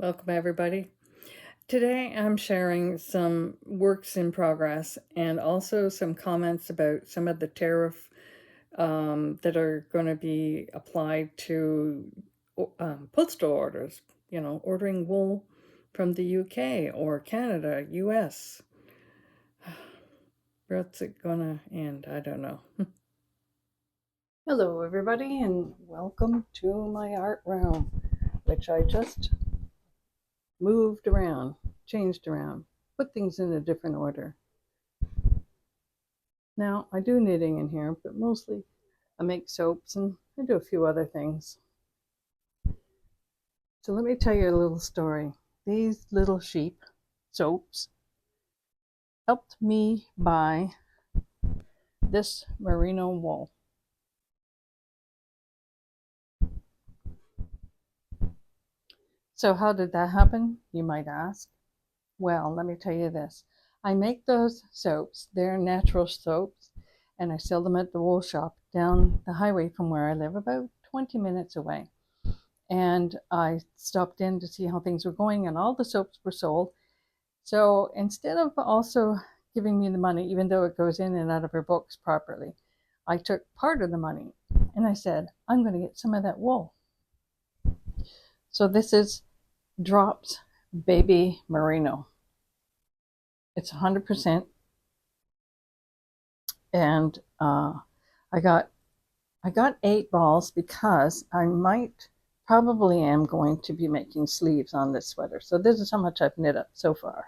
Welcome, everybody. Today I'm sharing some works in progress and also some comments about some of the tariff that are going to be applied to postal orders, ordering wool from the UK or Canada, US. What's it going to end? I don't know. Hello, everybody, and welcome to my art room, which I just moved around, changed around, put things in a different order. Now, I do knitting in here, but mostly I make soaps and I do a few other things. So let me tell you a little story. These little sheep soaps helped me buy this merino wool. So how did that happen, you might ask? Well, let me tell you this. I make those soaps, they're natural soaps, and I sell them at the wool shop down the highway from where I live, about 20 minutes away. And I stopped in to see how things were going, and all the soaps were sold. So instead of also giving me the money, even though it goes in and out of her books properly, I took part of the money and I said, I'm going to get some of that wool. So this is Drops Baby Merino. It's 100%. And I got 8 balls because I probably am going to be making sleeves on this sweater. So this is how much I've knit up so far.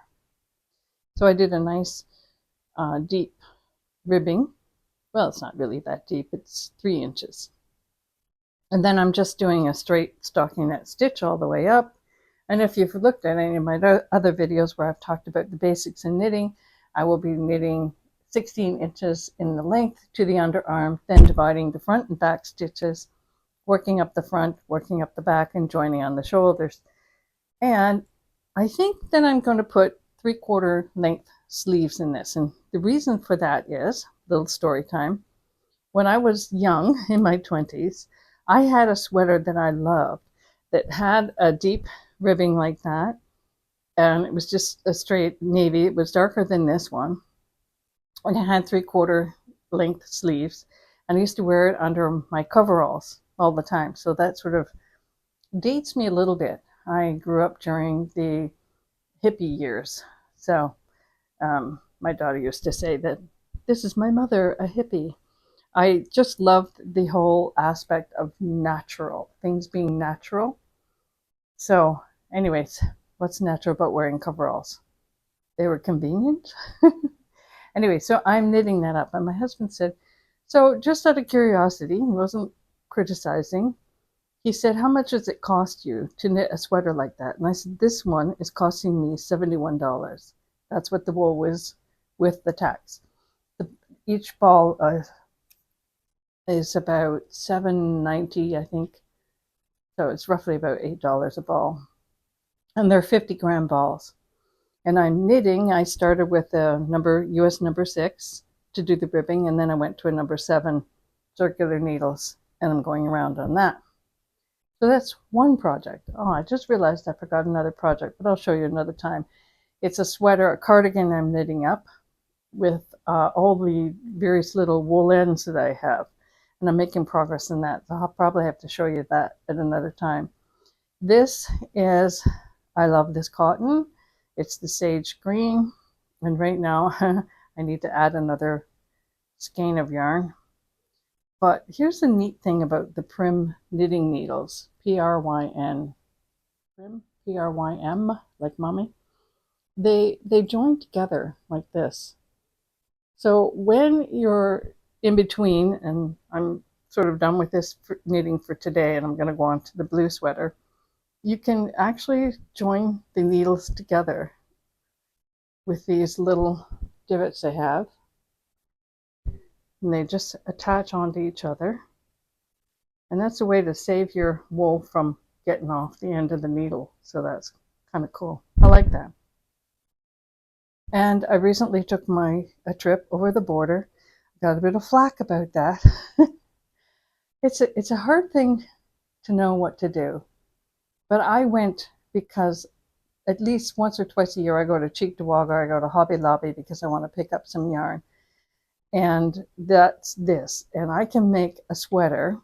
So I did a nice deep ribbing. Well, it's not really that deep, it's 3 inches. And then I'm just doing a straight stockinette stitch all the way up. And if you've looked at any of my other videos where I've talked about the basics in knitting, I will be knitting 16 inches in the length to the underarm, then dividing the front and back stitches, working up the front, working up the back, and joining on the shoulders. And I think that I'm going to put 3/4 length sleeves in this. And the reason for that is, little story time, when I was young, in my 20s, I had a sweater that I loved that had a deep ribbing like that. And it was just a straight navy. It was darker than this one. And it had 3/4 length sleeves. And I used to wear it under my coveralls all the time. So that sort of dates me a little bit. I grew up during the hippie years. So my daughter used to say that this is my mother, a hippie. I just loved the whole aspect of natural, things being natural. So anyways, what's natural about wearing coveralls? They were convenient. Anyway, so I'm knitting that up. And my husband said, so just out of curiosity, he wasn't criticizing. He said, how much does it cost you to knit a sweater like that? And I said, this one is costing me $71. That's what the wool was with the tax. Each ball is about $7.90, I think. So it's roughly about $8 a ball. And they're 50-gram balls. And I'm knitting. I started with a US number 6 to do the ribbing, and then I went to a number 7 circular needles, and I'm going around on that. So that's one project. Oh, I just realized I forgot another project, but I'll show you another time. It's a sweater, a cardigan I'm knitting up with all the various little wool ends that I have. And I'm making progress in that. So I'll probably have to show you that at another time. This is, I love this cotton. It's the sage green. And right now I need to add another skein of yarn. But here's the neat thing about the Prim knitting needles, P-R-Y-N, Prim, P-R-Y-M, like mommy. They join together like this. So when you're in between, and I'm sort of done with this knitting for today, and I'm going to go on to the blue sweater, you can actually join the needles together with these little divots they have. And they just attach onto each other. And that's a way to save your wool from getting off the end of the needle. So that's kind of cool. I like that. And I recently took a trip over the border. Got a bit of flack about that. It's a hard thing to know what to do. But I went because at least once or twice a year I go to Cheek to Wagga, I go to Hobby Lobby because I want to pick up some yarn. And that's this. And I can make a sweater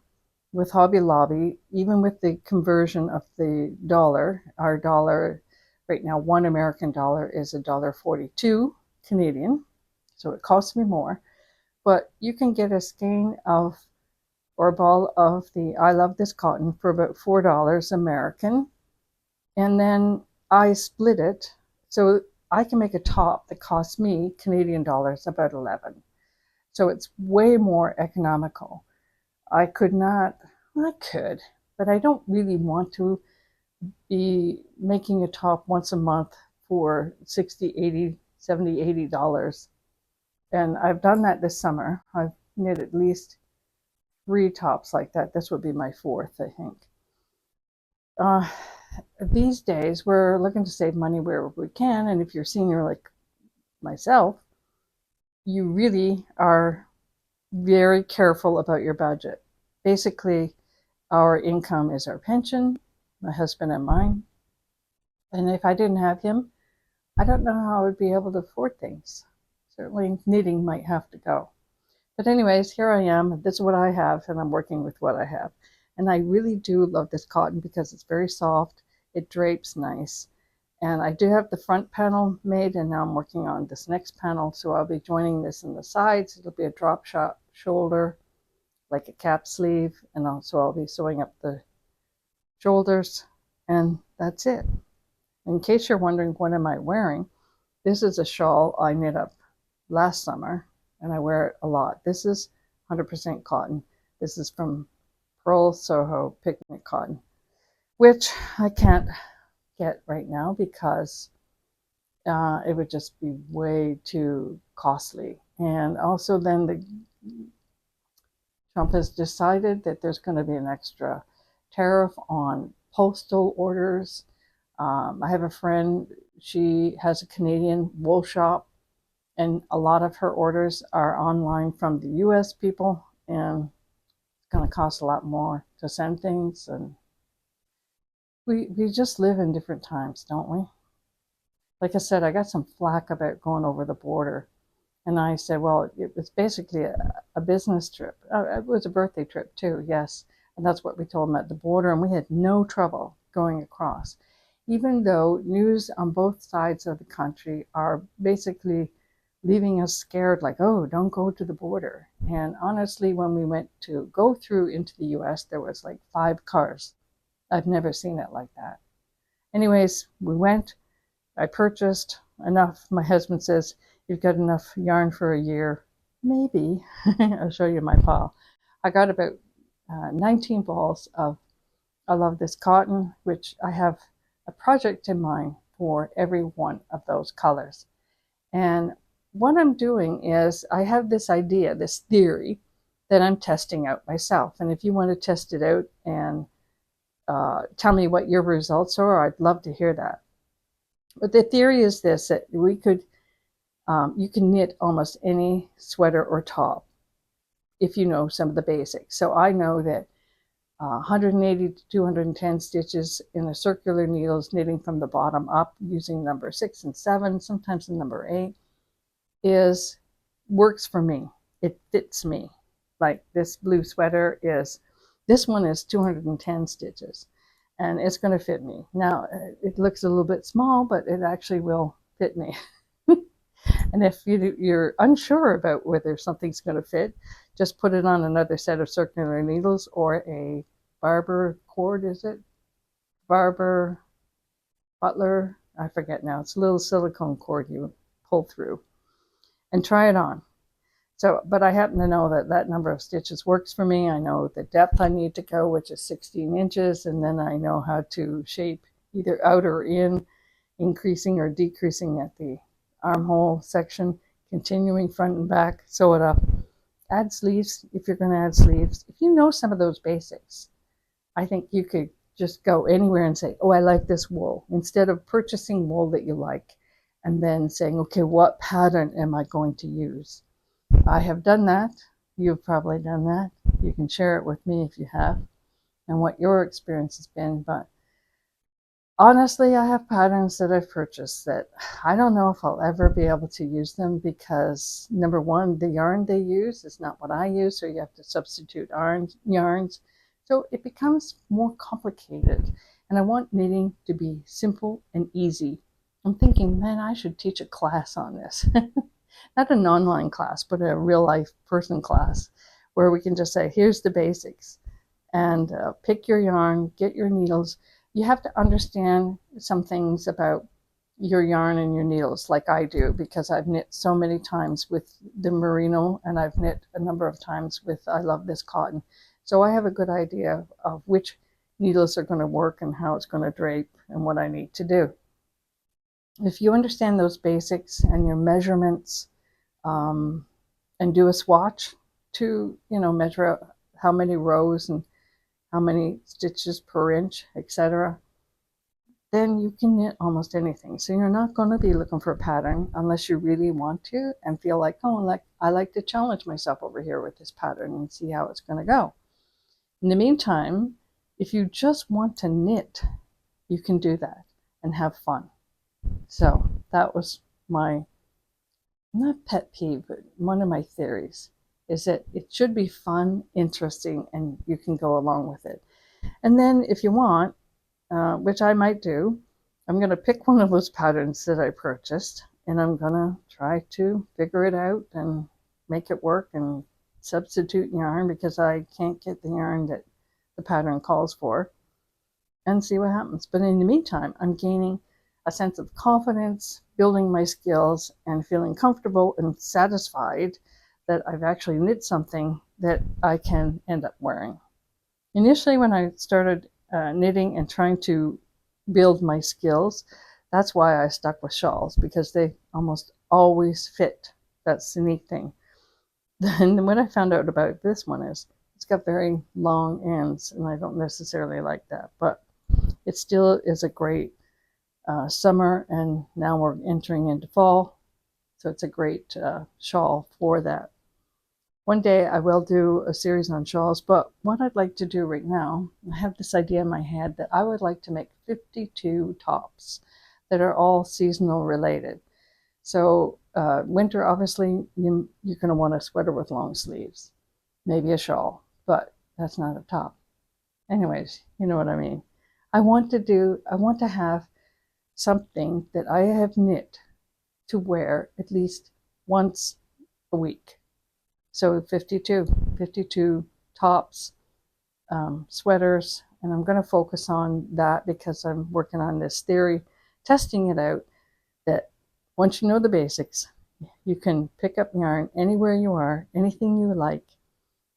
with Hobby Lobby, even with the conversion of the dollar. Our dollar right now, one American dollar is $1.42 Canadian, so it costs me more. But you can get a skein of or a ball of the I Love This Cotton for about $4 American, and then I split it so I can make a top that costs me Canadian dollars about 11. So it's way more economical. I could not, I could, but I don't really want to be making a top once a month for 60, 80, 70, $80. And I've done that this summer. I've knit at least 3 tops like that. This would be my 4th, I think. These days, we're looking to save money wherever we can. And if you're a senior like myself, you really are very careful about your budget. Basically, our income is our pension, my husband and mine. And if I didn't have him, I don't know how I would be able to afford things. Certainly knitting might have to go. But anyways, here I am. This is what I have, and I'm working with what I have. And I really do love this cotton because it's very soft. It drapes nice. And I do have the front panel made, and now I'm working on this next panel. So I'll be joining this in the sides. It'll be a drop shot shoulder, like a cap sleeve. And also I'll be sewing up the shoulders. And that's it. In case you're wondering, what am I wearing? This is a shawl I knit up last summer, and I wear it a lot. This is 100% cotton. This is from Pearl Soho Picnic Cotton, which I can't get right now because it would just be way too costly. And also then Trump has decided that there's going to be an extra tariff on postal orders. I have a friend, she has a Canadian wool shop, and a lot of her orders are online from the US people, and it's going to cost a lot more to send things. And we just live in different times, don't we? Like I said, I got some flack about going over the border. And I said, well, it was basically a business trip. It was a birthday trip too, yes. And that's what we told them at the border. And we had no trouble going across, even though news on both sides of the country are basically leaving us scared, like, oh, don't go to the border. And honestly, when we went to go through into the US, there was like 5 cars. I've never seen it like that. Anyways, we went. I purchased enough. My husband says, you've got enough yarn for a year. Maybe. I'll show you my pile. I got about 19 balls of I Love This Cotton, which I have a project in mind for every one of those colors. And what I'm doing is I have this idea, this theory that I'm testing out myself. And if you want to test it out and tell me what your results are, I'd love to hear that. But the theory is this, that we could, you can knit almost any sweater or top if you know some of the basics. So I know that 180 to 210 stitches in a circular needles, knitting from the bottom up using number 6 and 7, sometimes the number 8, works for me. It fits me. Like this blue sweater this one is 210 stitches, and it's going to fit me. Now, it looks a little bit small, but it actually will fit me. And if you're unsure about whether something's going to fit, just put it on another set of circular needles or a barber cord, is it? Barber, Butler, I forget now. It's a little silicone cord you pull through and try it on. So, but I happen to know that that number of stitches works for me. I know the depth I need to go, which is 16 inches, and then I know how to shape either out or in, increasing or decreasing at the armhole section, continuing front and back, sew it up. Add sleeves if you're going to add sleeves. If you know some of those basics, I think you could just go anywhere and say, oh, I like this wool, instead of purchasing wool that you like and then saying, okay, what pattern am I going to use? I have done that. You've probably done that. You can share it with me if you have and what your experience has been. But Honestly, I have patterns that I've purchased that I don't know if I'll ever be able to use them because number one, the yarn they use is not what I use, so you have to substitute yarns. So it becomes more complicated. And I want knitting to be simple and easy. I'm thinking, man, I should teach a class on this. Not an online class, but a real life person class where we can just say, here's the basics and pick your yarn, get your needles. You have to understand some things about your yarn and your needles, like I do, because I've knit so many times with the merino and I've knit a number of times with I Love This Cotton. So I have a good idea of which needles are going to work and how it's going to drape and what I need to do. If you understand those basics and your measurements, and do a swatch to, measure out how many rows and how many stitches per inch, etc., then you can knit almost anything. So you're not going to be looking for a pattern unless you really want to and feel like, oh, I like to challenge myself over here with this pattern and see how it's going to go. In the meantime, if you just want to knit, you can do that and have fun. So that was my, not pet peeve, but one of my theories is that it should be fun, interesting, and you can go along with it. And then if you want, which I might do, I'm going to pick one of those patterns that I purchased and I'm going to try to figure it out and make it work and substitute yarn because I can't get the yarn that the pattern calls for and see what happens. But in the meantime, I'm gaining a sense of confidence, building my skills, and feeling comfortable and satisfied that I've actually knit something that I can end up wearing. Initially, when I started knitting and trying to build my skills, that's why I stuck with shawls, because they almost always fit. That's the neat thing. Then what I found out about this one is it's got very long ends, and I don't necessarily like that, but it still is a great summer, and now we're entering into fall, so it's a great shawl for that. One day I will do a series on shawls, but what I'd like to do right now, I have this idea in my head that I would like to make 52 tops that are all seasonal related. So winter, obviously, you're going to want a sweater with long sleeves, maybe a shawl, but that's not a top. Anyways, you know what I mean. I want to have something that I have knit to wear at least once a week. So 52 tops, sweaters, and I'm going to focus on that because I'm working on this theory, testing it out, that once you know the basics, you can pick up yarn anywhere you are, anything you like,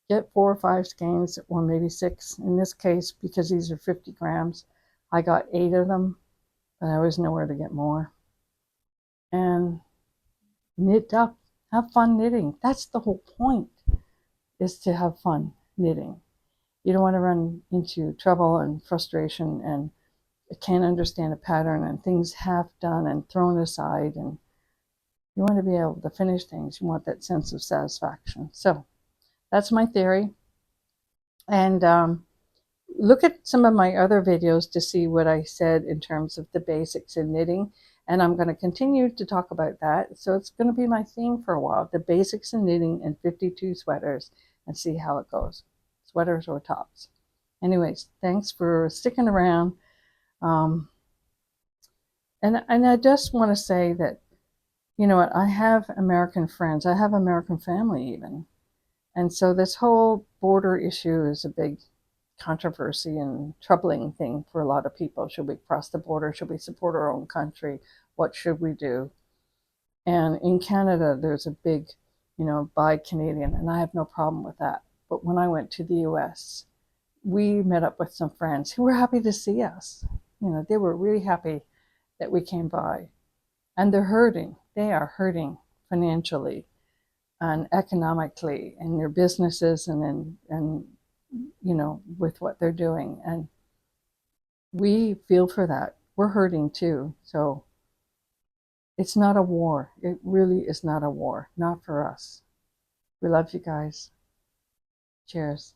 get 4 or 5 skeins, or maybe 6. In this case, because these are 50 grams, I got 8 of them, but I always know where to get more. And knit up, have fun knitting. That's the whole point, is to have fun knitting. You don't want to run into trouble and frustration and can't understand a pattern and things half done and thrown aside, and you want to be able to finish things. You want that sense of satisfaction. So that's my theory. And look at some of my other videos to see what I said in terms of the basics in knitting. And I'm going to continue to talk about that. So it's going to be my theme for a while, the basics in knitting and 52 sweaters, and see how it goes. Sweaters or tops. Anyways, thanks for sticking around. And I just want to say that, you know what, I have American friends. I have American family even. And so this whole border issue is a big controversy and troubling thing for a lot of people. Should we cross the border? Should we support our own country? What should we do? And in Canada, there's a big, buy Canadian, and I have no problem with that. But when I went to the US, we met up with some friends who were happy to see us. They were really happy that we came by. And they're hurting. They are hurting financially and economically in their businesses and with what they're doing. And we feel for that. We're hurting too. So it's not a war. It really is not a war. Not for us. We love you guys. Cheers.